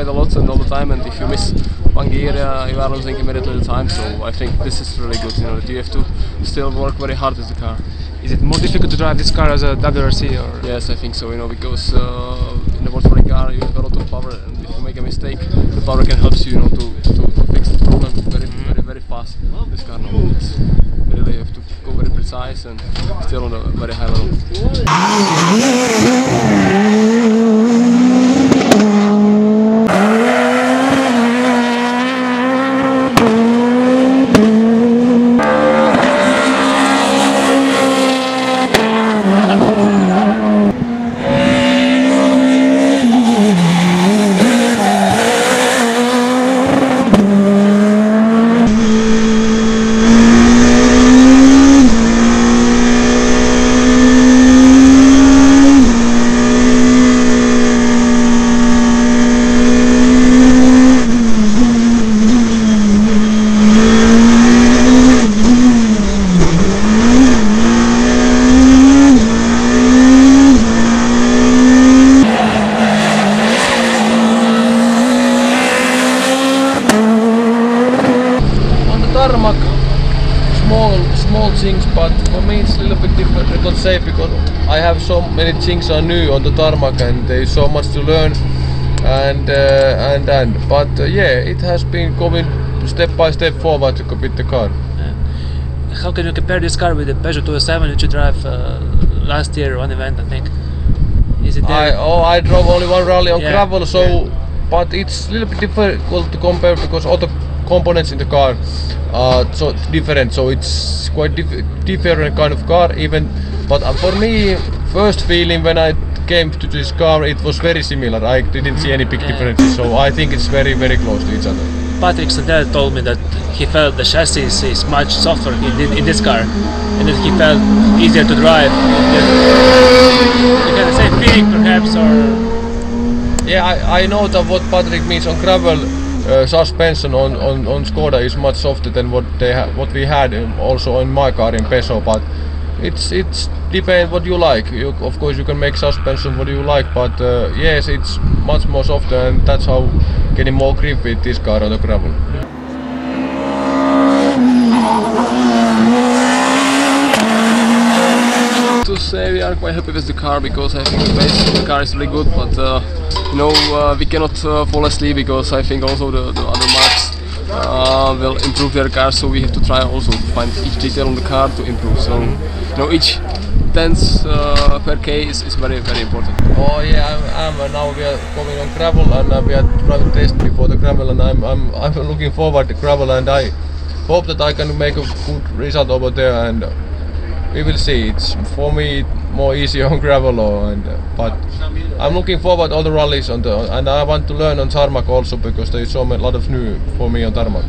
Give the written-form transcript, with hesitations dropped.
quite a lot and all the time, and if you miss one gear, you are losing immediately the time. So I think this is really good, you know, that you have to still work very hard with the car. Is it more difficult to drive this car as a WRC? Or? Yes, I think so, you know, because in the Volkswagen car you have a lot of power, and if you make a mistake, the power can help you, you know, to fix the problem very fast. This car, no, it's really, you have to go very precise and still on a very high level. Tarmac, small things, but for me it's a little bit different. I don't say because I have so many things are new on the tarmac and there is so much to learn, but yeah, it has been going step by step forward with the car. How can you compare this car with the Peugeot 207 which you drive last year on event, I think? Is it there? I drove only one rally on gravel, so but it's a little bit difficult to compare because all the components in the car are so different, so it's quite different kind of car even. But for me, first feeling when I came to this car, it was very similar. I didn't see any big differences, so I think it's very close to each other. Patrick Sandel told me that he felt the chassis is much softer in this car, and that he felt easier to drive. You can say feeling perhaps, or yeah, I know that what Patrick means on gravel. Suspension on Škoda is much softer than what we had also in my car in Peugeot, but it's depends what you like. Of course you can make suspension what you like, but yes, it's much more softer, and that's how getting more grip with this car on the gravel. To say we are quite happy with the car because I think the base of the car is really good, but you know, we cannot fall asleep because I think also the other marks will improve their car, so we have to try also to find each detail on the car to improve. So you know, each tenths per K is very important. Oh yeah, now we are going on gravel, and we are driving test before the gravel, and I'm looking forward to gravel, and I hope that I can make a good result over there, and we will see. It's for me more easier on gravel, but I'm looking forward to all the rallies and I want to learn on tarmac also because there is so a lot of new for me on tarmac.